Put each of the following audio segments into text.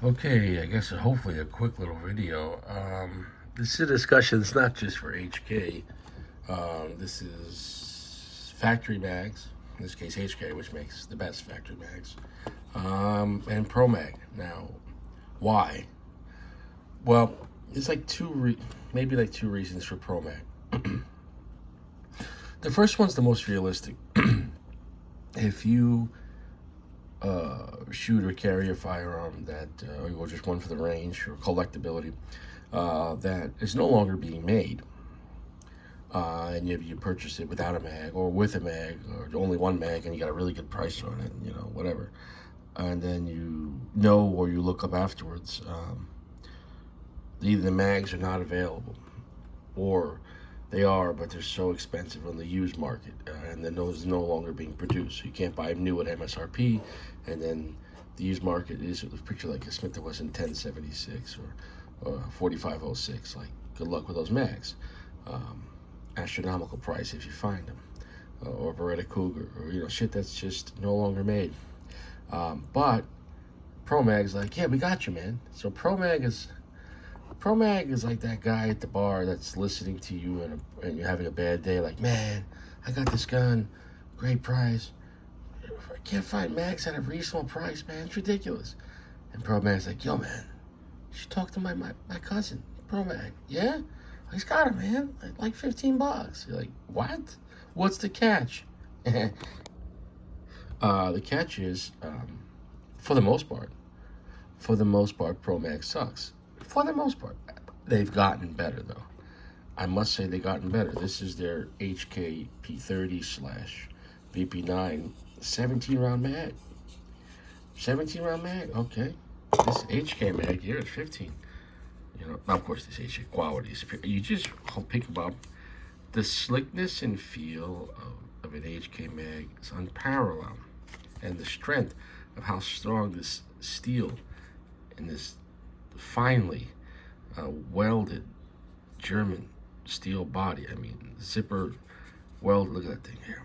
Okay, I guess hopefully a quick little video. This is a discussion. It's not just for HK. This is Factory Mags. In this case, HK, which makes the best Factory Mags, and Promag. Now, why? Well, it's like maybe like two reasons for Promag. The first one's the most realistic. If you shoot or carry a firearm that, or just one for the range or collectability, that is no longer being made, and you purchase it without a mag or with a mag or only one mag, and you got a really good price on it, whatever, and then or you look up afterwards, either the mags are not available, or they are, but they're so expensive on the used market, and then those no longer being produced. So you can't buy them new at MSRP, and then the used market is a picture like a Smith & Wesson 1076 or 4506. Like, good luck with those mags. Astronomical price if you find them, or Beretta Cougar, or shit that's just no longer made. But Promag's like, yeah, we got you, man. So Promag is like that guy at the bar that's listening to you and you're having a bad day. Like, man, I got this gun, great price. I can't find mags at a reasonable price, man. It's ridiculous. And Promag's like, yo, man, you should talk to my cousin, Promag. Yeah? He's got it, man. Like $15. You're like, what? What's the catch? The catch is, for the most part, Promag sucks. For the most part. They've gotten better, though. I must say they've gotten better. This is their HK P30/VP9 17-round mag. 17-round mag, okay. This HK mag here is 15. Now, of course, this HK quality is superior. You just pick about the slickness and feel of an HK mag is unparalleled. And the strength of how strong this steel and this finely welded German steel body. I mean, zipper weld. Look at that thing here.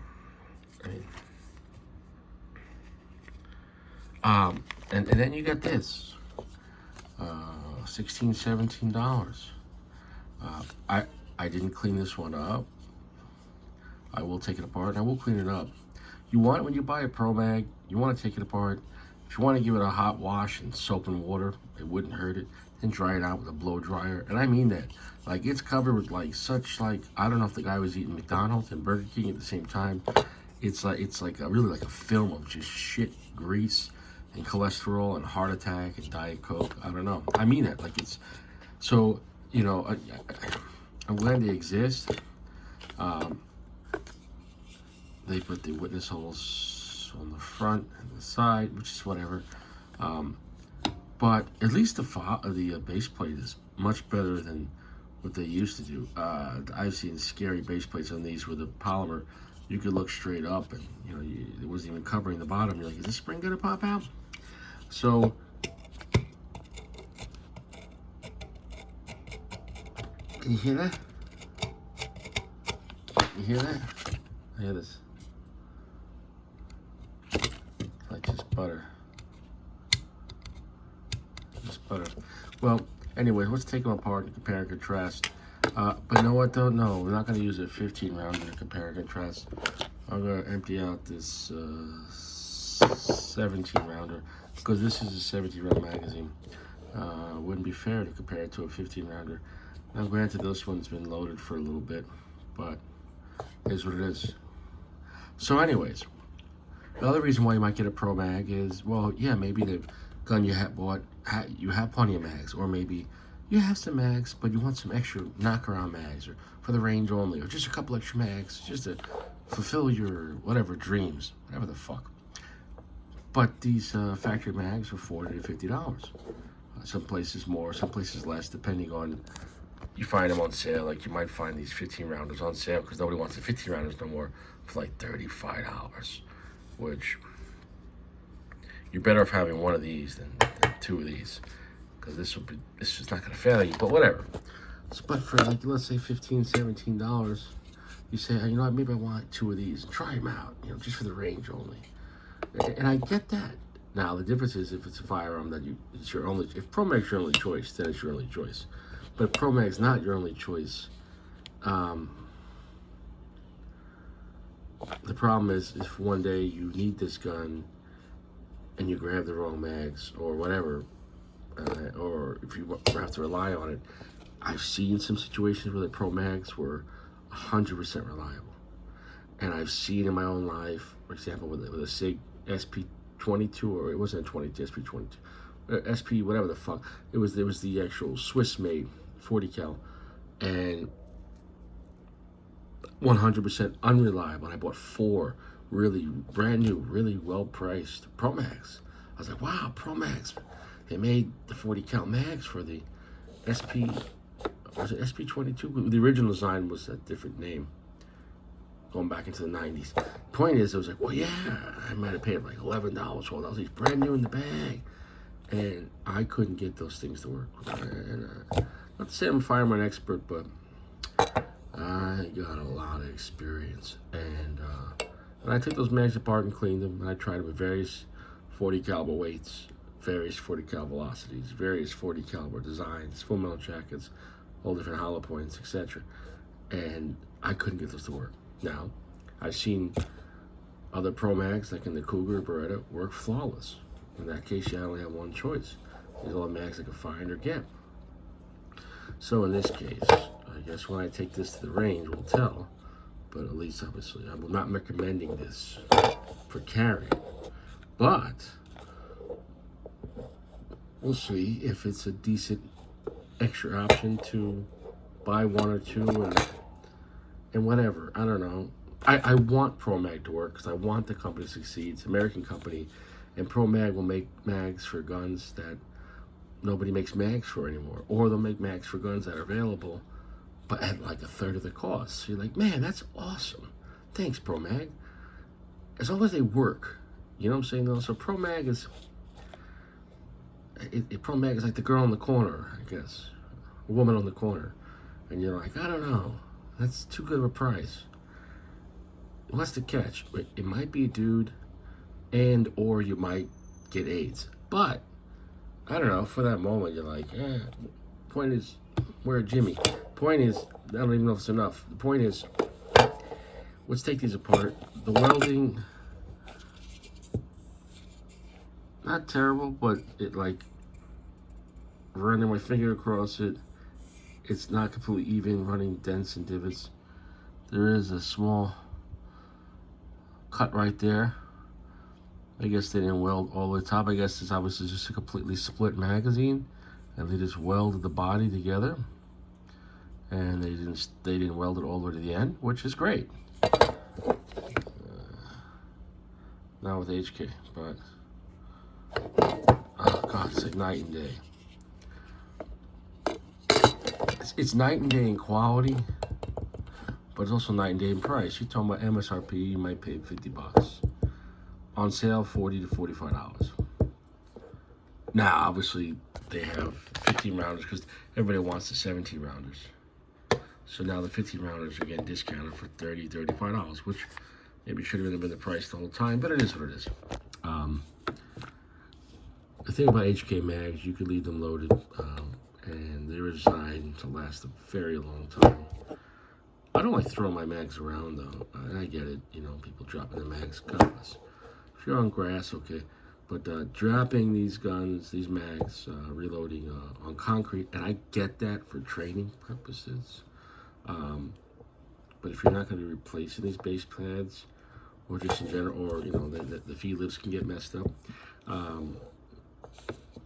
I mean, and then you got this, $16, $17. I didn't clean this one up. I will take it apart and I will clean it up. When you buy a Promag, you want to take it apart. If you want to give it a hot wash and soap and water, it wouldn't hurt it. Then dry it out with a blow dryer. And I mean that. Like, it's covered with I don't know if the guy was eating McDonald's and Burger King at the same time. It's really like a film of just shit, grease, and cholesterol and heart attack and Diet Coke. I don't know. I mean that. Like, it's so, I'm glad they exist. They put the witness holes on the front and the side, which is whatever. But at least the base plate is much better than what they used to do. I've seen scary base plates on these with the polymer. You could look straight up and, it wasn't even covering the bottom. You're like, is this spring gonna pop out? So, can you hear that? You hear that? I hear this. Like just butter. Just butter. Well, anyway, let's take them apart and compare and contrast. But you know what though? No, we're not going to use a 15 rounder to compare and contrast. I'm going to empty out this 17 rounder because this is a 17 round magazine. Wouldn't be fair to compare it to a 15 rounder. Now, granted, this one's been loaded for a little bit, but it is what it is. So, anyways, the other reason why you might get a Promag is, well, yeah, maybe the gun you have bought, you have plenty of mags, or maybe you have some mags, but you want some extra knock-around mags, or for the range only, or just a couple extra mags, just to fulfill your whatever dreams, whatever the fuck. But these factory mags are $40 to $50. Some places more, some places less, depending on. You find them on sale. Like, you might find these 15 rounders on sale because nobody wants the 15 rounders no more for like $35, which you're better off having one of these than two of these, because this is not going to fail you. But whatever. But for, like, let's say $15, $17, you say, oh, maybe I want two of these and try them out, just for the range only. And I get that. Now the difference is if it's a firearm that it's your only. If Promag's your only choice, then it's your only choice. But if Promag's not your only choice, the problem is if one day you need this gun and you grab the wrong mags or whatever, or if you have to rely on it. I've seen some situations where the Promags were 100% reliable, and I've seen in my own life, for example, with a SIG SP22, or it wasn't a 22, SP22, SP whatever the fuck it was. There was the actual Swiss-made 40 cal, and 100% unreliable. And I bought 4 really brand new, really well priced Promags. I was like, wow, Promags. They made the 40 cal mags for the SP. Was it SP22? The original design was a different name, going back into the 90s. Point is, I was like, well, yeah, I might have paid like $11, $12. He's brand new in the bag. And I couldn't get those things to work. And, not to say I'm a firearm expert, but I got a lot of experience. And I took those mags apart and cleaned them. And I tried them with various 40 caliber weights, various 40 cal velocities, various 40 caliber designs, full metal jackets, all different hollow points, etc. And I couldn't get those to work. Now, I've seen other Promags, like in the Cougar, Beretta, work flawless. In that case, you only have one choice. These are all the mags I can find or get. So in this case, I guess when I take this to the range, we'll tell. But at least, obviously, I'm not recommending this for carry. But we'll see if it's a decent extra option to buy 1 or 2 and whatever. I don't know. I want Promag to work because I want the company to succeed. It's an American company, and Promag will make mags for guns that nobody makes mags for anymore, or they'll make mags for guns that are available but at like a third of the cost. So you're like, man, that's awesome. Thanks, Promag. As long as they work, you know what I'm saying though. So Promag is Promag is like the girl in the corner, I guess, a woman on the corner, and you're like, I don't know, that's too good of a price. What's the catch? It might be a dude, and or you might get AIDS. But I don't know. For that moment, you're like, Point is, where Jimmy? Point is, I don't even know if it's enough. The point is, let's take these apart. The welding, not terrible, but it like running my finger across it. It's not completely even, running dents and divots. There is a small cut right there. I guess they didn't weld all the way top. I guess this obviously is just a completely split magazine, and they just welded the body together, and they didn't weld it all the way to the end, which is great. Not with HK, but oh god, it's like night and day. It's night and day in quality, but it's also night and day in price. You're talking about MSRP, you might pay $50. On sale, $40 to $45. Now, obviously, they have 15 rounders because everybody wants the 17 rounders. So now the 15 rounders are getting discounted for $30, $35, which maybe should have been the price the whole time, but it is what it is. The thing about HK mags, you can leave them loaded, and they're designed to last a very long time. I don't like throwing my mags around though, and I get it, you know, people dropping the mags, God bless. If you're on grass, okay, but dropping these guns, these mags, reloading on concrete, and I get that for training purposes, but if you're not going to be replacing these base pads, or just in general, or, you know, the feed lips can get messed up.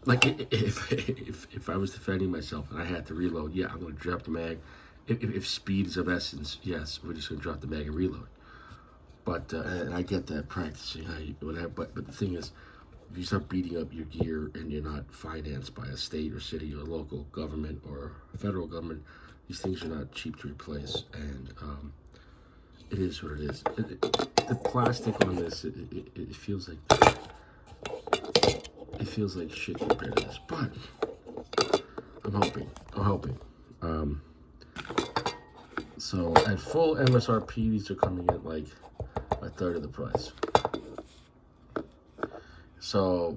Like if I was defending myself and I had to reload, yeah, I'm going to drop the mag. If speed is of essence, yes, we're just going to drop the mag and reload. But and I get that, practicing how you whatever. But the thing is, if you start beating up your gear and you're not financed by a state or city or local government or federal government, these things are not cheap to replace. And it is what it is. The plastic on this, it feels like shit compared to this. But I'm hoping. So at full MSRP, these are coming at like a third of the price. So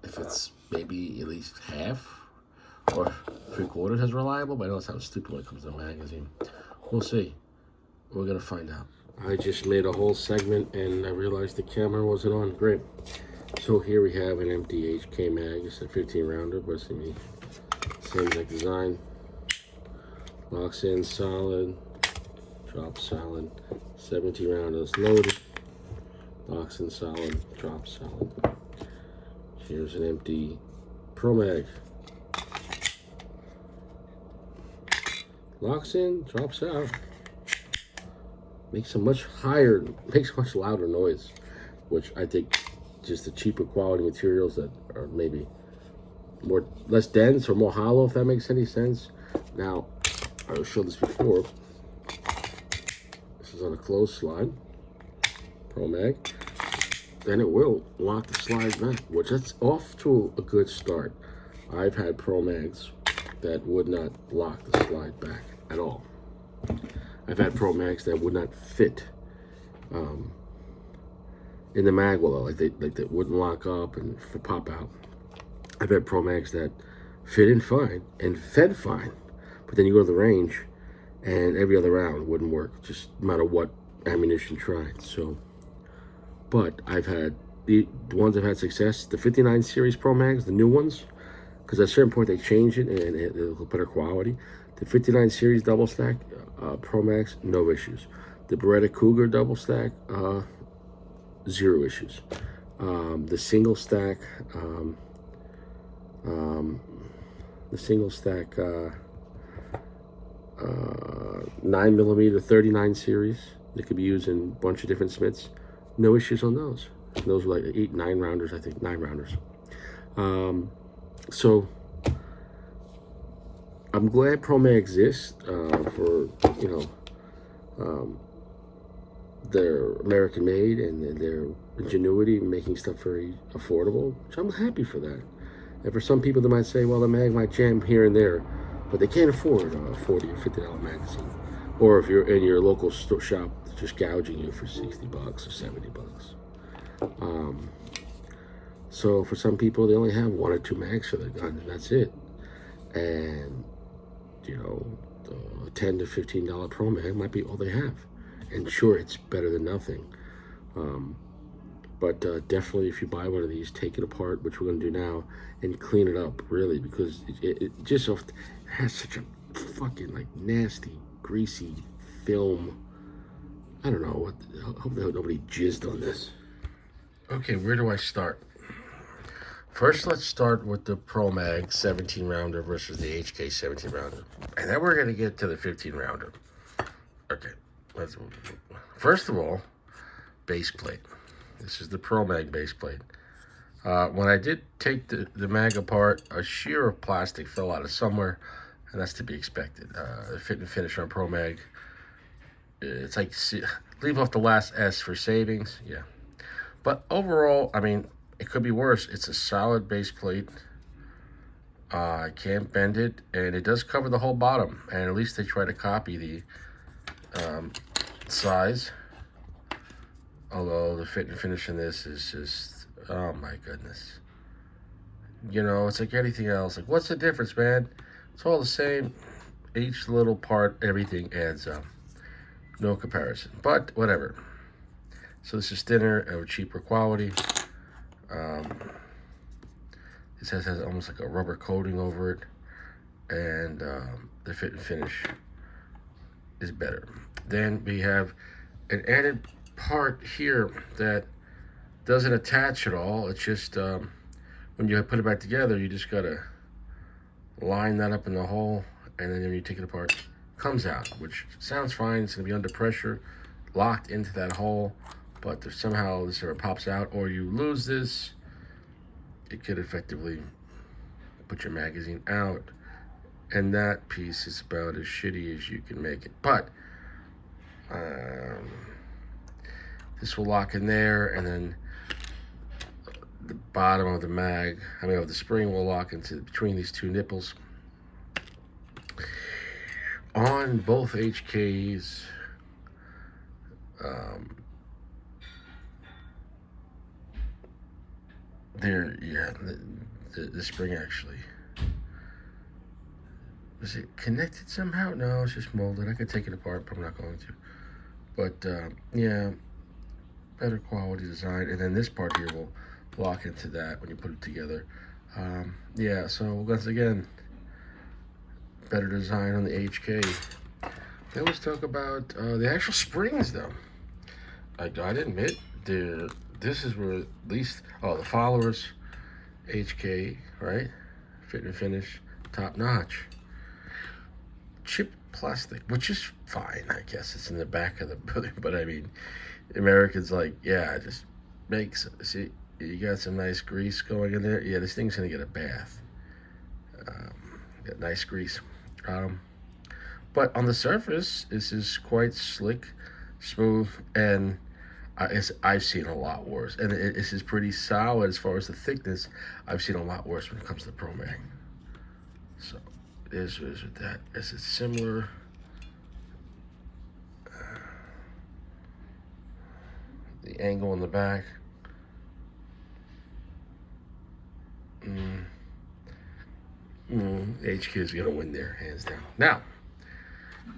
if it's maybe at least half or 3/4 as reliable, but I know it sounds stupid when it comes to a magazine. We'll see. We're gonna find out. I just made a whole segment and I realized the camera wasn't on. Great. So here we have an empty HK mag. It's a 15 rounder, but it's gonna be same exact design. Locks in solid, drops solid. 17 rounders loaded. Locks in solid, drops solid. Here's an empty Promag. Locks in, drops out. Makes a much louder noise, which I think just the cheaper quality materials that are maybe less dense or more hollow, if that makes any sense. Now, I've showed this before. This is on a closed slide, Promag. Then it will lock the slide back, which that's off to a good start. I've had Promags that would not lock the slide back at all. I've had Promags that would not fit in the mag well, like they wouldn't lock up and pop out. I've had Promags that fit in fine and fed fine, but then you go to the range and every other round wouldn't work, just no matter what ammunition tried. So, but I've had the ones I've had success, the 59 series Promags, the new ones, because at a certain point they change it and it'll better quality. The 59 series double stack Promags, no issues. The Beretta Cougar double stack, 0 issues. The single stack, 9mm 39 series that could be used in a bunch of different Smiths, no issues on those. Those were like 8, 9 rounders, I think, 9 rounders. So I'm glad Promag exists for, their American made and their ingenuity in making stuff very affordable, which I'm happy for that. And for some people, they might say, well, the mag might jam here and there, but they can't afford a $40 or $50 magazine. Or if you're in your local shop, just gouging you for $60 or $70. So for some people, they only have 1 or 2 mags for their gun, and that's it. And the $10 to $15 Promag might be all they have. And sure, it's better than nothing. But definitely, if you buy one of these, take it apart, which we're going to do now, and clean it up, really, because it just has such a fucking, like, nasty, greasy film. I don't know. I hope nobody jizzed on this. Okay, where do I start? First, let's start with the Promag 17 rounder versus the HK 17 rounder. And then we're going to get to the 15 rounder. Okay, first of all, base plate. This is the Promag base plate. When I did take the mag apart, a shear of plastic fell out of somewhere, and that's to be expected. The fit and finish on Promag, it's like, leave off the last S for savings, yeah. But overall, I mean, it could be worse. It's a solid base plate. I can't bend it, and it does cover the whole bottom. And at least they try to copy the size. Although the fit and finish in this is just, oh my goodness. It's like anything else. Like, what's the difference, man? It's all the same. Each little part, everything adds up. No comparison, but whatever. So this is thinner and cheaper quality. This has almost like a rubber coating over it, and the fit and finish is better. Then we have an added part here that doesn't attach at all. It's just when you put it back together, you just gotta line that up in the hole, and then when you take it apart, it comes out, which sounds fine. It's gonna be under pressure, locked into that hole. But if somehow this ever pops out or you lose this, it could effectively put your magazine out. And that piece is about as shitty as you can make it. But this will lock in there, and then the bottom of the of the spring will lock into between these two nipples. On both HKs, there, yeah, the spring actually. Is it connected somehow? No, it's just molded. I could take it apart, but I'm not going to. But yeah, better quality design. And then this part here will lock into that when you put it together. Yeah, so once again, better design on the HK. Then let's talk about the actual springs, though. I gotta admit, this is where at least, the followers, HK, right? Fit and finish, top notch. Chipped plastic, which is fine, I guess. It's in the back of the building, but I mean, Americans like, yeah, just makes, see, you got some nice grease going in there. Yeah, this thing's gonna get a bath. Got nice grease. But on the surface, this is quite slick, smooth, and I've seen a lot worse. And this is pretty solid as far as the thickness. I've seen a lot worse when it comes to Promag. So it is with that. Is it similar? The angle in the back. HK is gonna win there, hands down. Now,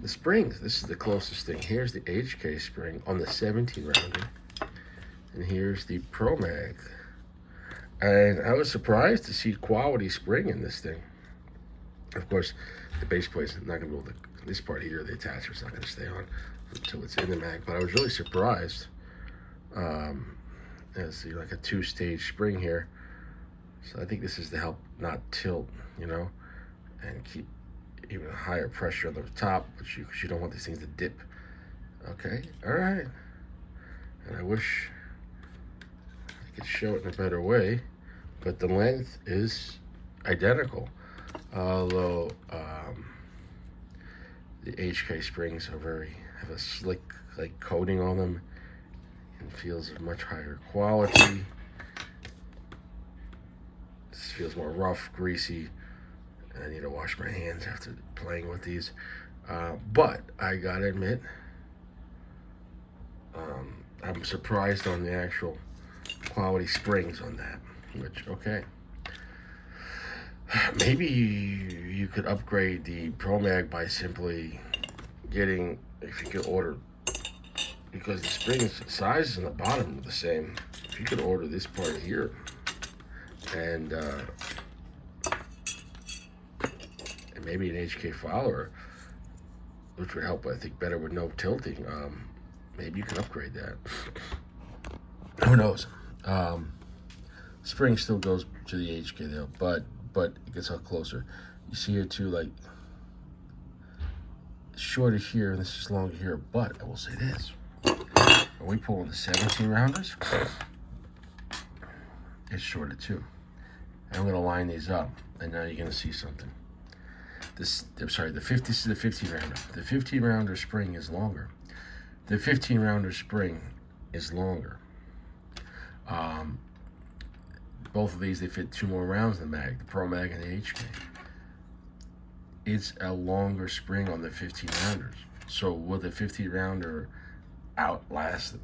the springs. This is the closest thing. Here's the HK spring on the 17 rounder, and here's the Promag. And I was surprised to see quality spring in this thing. Of course, the base plate's not gonna be able to. This part here, the attachment's not gonna stay on until it's in the mag. But I was really surprised. See, like a two-stage spring here. So I think this is to help not tilt, and keep even higher pressure on the top, because you don't want these things to dip. Okay, all right. And I wish I could show it in a better way, but the length is identical. Although the HK springs have a slick like coating on them, and feels of much higher quality. This feels more rough, greasy. I need to wash my hands after playing with these. But I gotta admit, I'm surprised on the actual quality springs on that. Which, okay. Maybe you could upgrade the Promag by simply getting, if you could order, because the springs sizes on the bottom are the same. If you could order this part here, and maybe an HK follower, which would help, I think, better with no tilting. Maybe you can upgrade that. Who knows? Spring still goes to the HK though, but it gets out closer. You see here too, like shorter here, and this is longer here. But I will say this: when we pull in the 17 rounders, it's shorter too. And I'm gonna line these up, and now you're gonna see something. The 15 rounder. The 15 rounder spring is longer. The 15 rounder spring is longer. Both of these, they fit 2 more rounds in the mag, the Promag and the HK. It's a longer spring on the 15 rounders. So will the 15 rounder outlast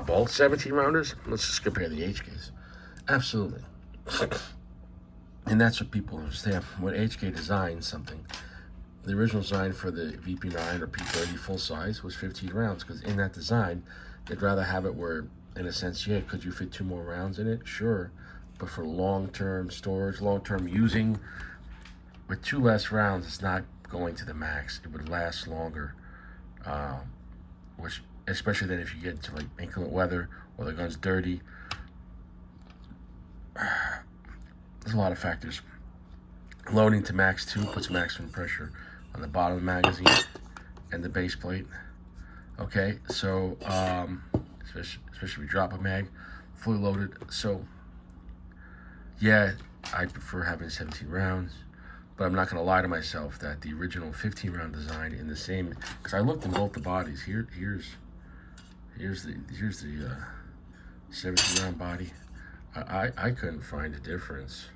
both 17 rounders? Let's just compare the HKs. Absolutely. And that's what people understand. When HK designed something, the original design for the VP9 or P30 full size was 15 rounds, because in that design, they'd rather have it where, in a sense, yeah, could you fit 2 more rounds in it? Sure. But for long-term storage, long-term using, with 2 less rounds, it's not going to the max. It would last longer, which, especially then if you get into like inclement weather or the gun's dirty. There's a lot of factors. Loading to max 2 puts maximum pressure on the bottom of the magazine and the base plate. Okay, so especially if you drop a mag, fully loaded. So yeah, I prefer having 17 rounds, but I'm not gonna lie to myself that the original 15 round design in the same, because I looked in both the bodies. Here's the 17 round body. I couldn't find a difference.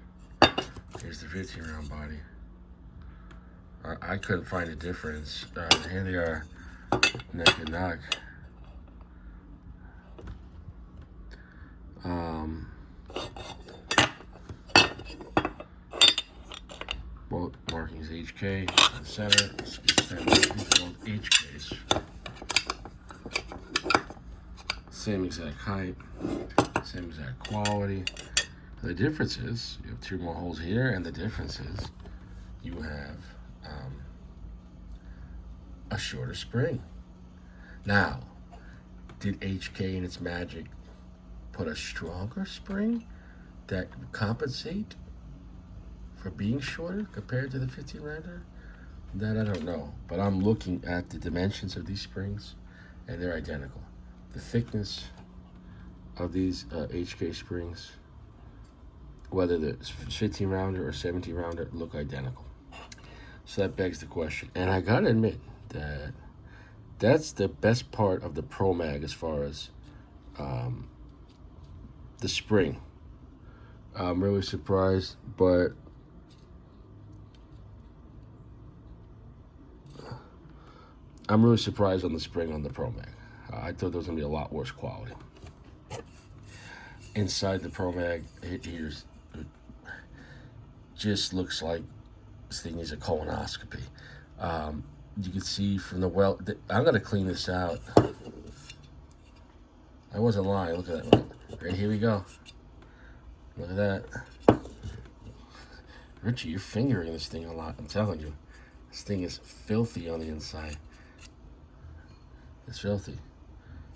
Here's the 15 round body. I couldn't find a difference. Here they are, neck and neck. both markings HK in the center. These are both HKs. Same exact height, same exact quality. The difference is you have 2 more holes here, and the difference is you have a shorter spring. Now, did HK in its magic put a stronger spring that would compensate for being shorter compared to the 15 rounder? That I don't know, but I'm looking at the dimensions of these springs, and they're identical. The thickness of these HK springs, whether the 15 rounder or 17 rounder, look identical. So that begs the question, and I gotta admit that that's the best part of the Promag as far as the spring. I'm really surprised, but I'm really surprised on the spring on the Promag. I thought there was going to be a lot worse quality. Inside the Promag, here's just looks like this thing is a colonoscopy. You can see from the I'm going to clean this out. I wasn't lying. Look at that. Right, here we go. Look at that. Richie, you're fingering this thing a lot. I'm telling you. This thing is filthy on the inside. It's filthy.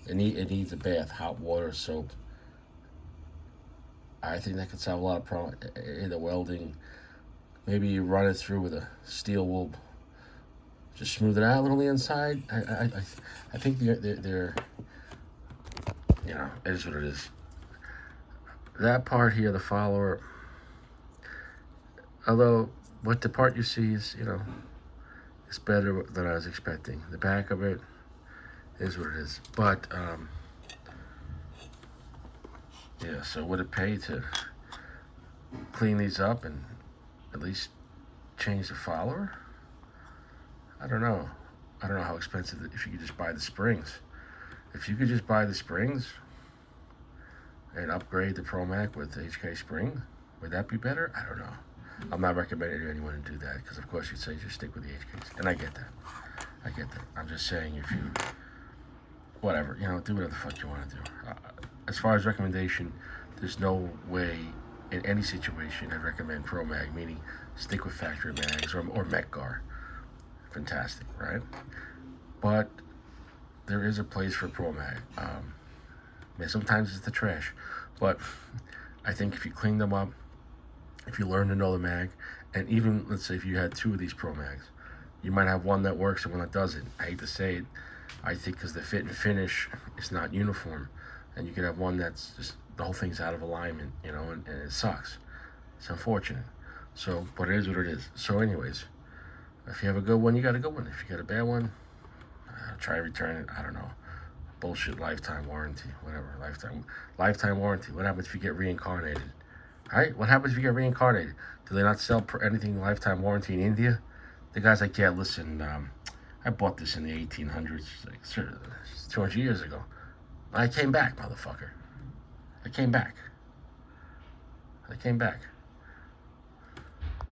It needs a bath, hot water, soap. I think that could solve a lot of problems in the welding. Maybe you run it through with a steel wool. Just smooth it out a little on the inside. I think they're you know, it is what it is. That part here, the follower, although what the part you see is, you know, it's better than I was expecting. The back of it is what it is. But, yeah, so would it pay to clean these up and at least change the follower? I don't know. I don't know how expensive, if you could just buy the springs. If you could just buy the springs and upgrade the Promag with HK springs, would that be better? I don't know. I'm not recommending anyone to do that because, of course, you'd say just stick with the HKs. And I get that. I get that. I'm just saying if you, whatever, you know, do whatever the fuck you want to do. As far as recommendation, there's no way in any situation I'd recommend Promag, meaning stick with Factory Mags or Metgar. Fantastic, right? But there is a place for Promag. Sometimes it's the trash, but I think if you clean them up, if you learn to know the mag, and even let's say if you had 2 of these Promags, you might have one that works and one that doesn't. I hate to say it, I think because the fit and finish is not uniform, and you could have one that's just the whole thing's out of alignment, you know, and it sucks. It's unfortunate. So, but it is what it is. So, anyways, if you have a good one, you got a good one. If you got a bad one, try to return it. I don't know. Bullshit lifetime warranty, whatever. Lifetime warranty. What happens if you get reincarnated? All right? What happens if you get reincarnated? Do they not sell anything lifetime warranty in India? The guy's like, yeah, listen, I bought this in the 1800s, like 200 years ago. I came back, motherfucker. I came back.